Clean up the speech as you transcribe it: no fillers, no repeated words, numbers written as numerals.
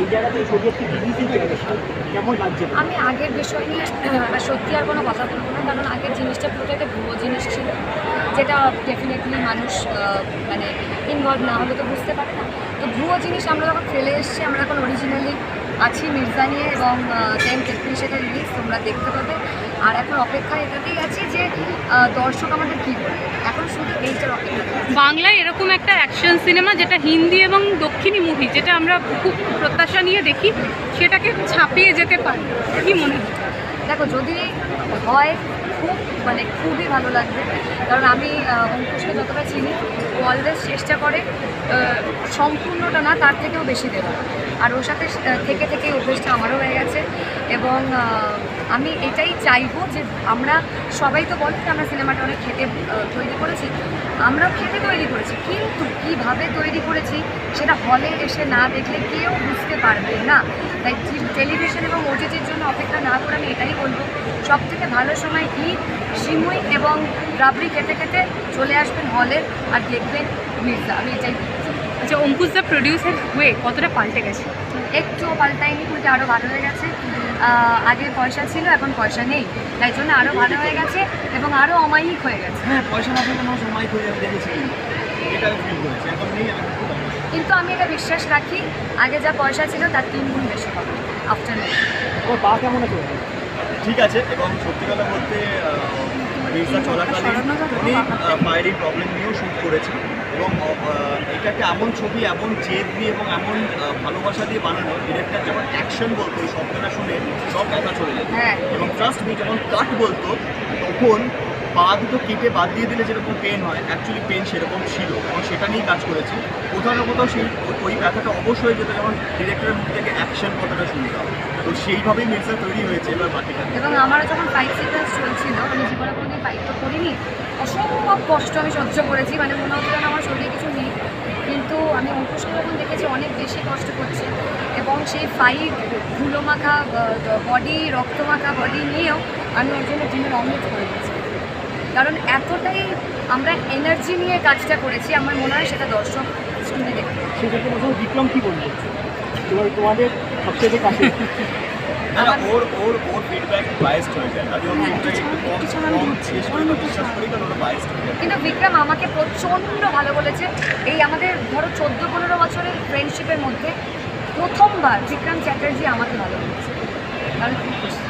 সেই জায়গাতে ছবি একটি টিভিতে কেমন লাগছে? আমি আগের বিষয় নিয়ে সত্যি আর কোনো কথা বলবো না, কারণ আগের জিনিসটা পুরোটা একটা ভুয়ো জিনিস ছিল, যেটা ডেফিনেটলি মানুষ মানে ইনভলভ না হলে তো বুঝতে পারে না। তো ভুয়ো জিনিস আমরা যখন ফেলে এসেছি, আমরা এখন অরিজিনালি আছি মির্জা নিয়ে, এবং 10th এপ্রিল সেটা রিলিজ তোমরা দেখতে পাবে। আর এখন অপেক্ষায় এটাতেই আছি যে দর্শক আমাদের কী বলবে, এখন শুধু এইটার অপেক্ষা। বাংলায় এরকম একটা অ্যাকশন সিনেমা যেটা হিন্দি এবং দক্ষিণী মুভি, যেটা আমরা খুব প্রত্যাশা নিয়ে দেখি, সেটাকে ছাপিয়ে যেতে পারে, কি মনে হয়? দেখো, যদি হয় খুবই ভালো লাগবে, কারণ আমি অঙ্কুশকে যতটা চিনি, ও অলওয়েজ চেষ্টা করে সম্পূর্ণটা না, তার থেকেও বেশি দেওয়া। আর ওর সাথে থেকে থেকে অভ্যেসটা আমারও হয়ে গেছে, এবং আমি এটাই চাইবো যে আমরা সবাই তো বলি যে আমরা সিনেমাটা অনেক খেতে তৈরি করেছি, আমরাও খেতে তৈরি করেছি, কিন্তু কীভাবে তৈরি করেছি সেটা হলে এসে না দেখলে কেউ বুঝতে পারবে না। তাই টেলিভিশন এবং ওটিটির জন্য অপেক্ষা না করে আমি এটাই বলবো, সবথেকে ভালো সময় ঈদ, সিমুই এবং রাবড়ি খেতে খেতে চলে আসবেন হলে আর দেখবেন মির্জা। আমি এটাই বলছি। আচ্ছা, অঙ্কুশ দা প্রডিউসার হয়ে কতটা পাল্টে গেছে? একটুও পাল্টায়নি, উল্টে আরও ভালো হয়ে গেছে। আগে পয়সা ছিল, এখন পয়সা নেই, তাই জন্য আরও ভালো হয়ে গেছে এবং আরও অমায়িক হয়ে গেছে। হ্যাঁ, পয়সা না থাকলে মানুষ অমায়িক হয়ে যাবে দেখেছি, এটা আমি ফিল করেছি। এখন নেই, কিন্তু আমি এটা বিশ্বাস রাখি, আগে যা পয়সা ছিল তার 3 গুণ বেশি হবে আফটারনুন। তোমার পা কেমন আছে? ঠিক আছে, এবং সত্যি কথা বলতে মির্জা চলাকালীন অনেক ফায়ারিং প্রবলেম নিয়েও শ্যুট করেছে, এবং এটা একটা এমন ছবি, এমন জেদ দিয়ে এবং এমন ভালোবাসা দিয়ে বানানো, ডিরেক্টর যখন অ্যাকশন বলতো এই শব্দটা শুনে সব ব্যথা চলে যেত। এবং ট্রাস্ট মি, যখন কাট বলতো তখন পা দুটো কেটে বাদ দিয়ে দিলে যেরকম পেন হয়, অ্যাকচুয়ালি পেন সেরকম ছিল, এবং সেটা নিয়েই কাজ করেছি। কোথাও না কোথাও সেই ওই ব্যথাটা অবশ্যই যেত যখন ডিরেক্টরের মুখ থেকে অ্যাকশন কথাটা শুনতাম। তো সেইভাবেই মির্জা তৈরি হয়েছে এবার বাকিটা। এবং আমারও যখন ফাইট সিকোয়েন্স চলছিল, আমি জীবনে কোনোদিন ফাইট তো করিনি, অসম্ভব কষ্ট আমি সহ্য করেছি, মানে মনে হতো যেন আমার শরীরে কিছু নেই। কিন্তু আমি অঙ্কুশকে যখন দেখেছি অনেক বেশি কষ্ট করছে, এবং সেই ফাইট ধুলো মাখা বডি, রক্ত মাখা বডি নিয়েও আমি ওর জন্য ডিমের অমলেট করে দিয়েছি, কারণ এতটাই আমরা এনার্জি নিয়ে কাজটা করেছি। আমার মনে হয় সেটা দর্শক স্ক্রিনে দেখবে। সেক্ষেত্রে প্রথম বিক্রম কী বলবে? তোমাদের সবচেয়ে কাছে না, ওর ফিডব্যাক বায়াসড হয়ে যায়। আমি ওর ফিডব্যাক একটু কম শেষ করে তো বিশ্বাস করি, কারণ ওটা বায়াসড হয়ে যায়। কিন্তু বিক্রম আমাকে প্রচণ্ড ভালো বলেছে। এই আমাদের ধরো 14-15 বছরের ফ্রেন্ডশিপের মধ্যে প্রথমবার বিক্রম চ্যাটার্জি আমাকে ভালো বলেছে, তাহলে খুব খুশি।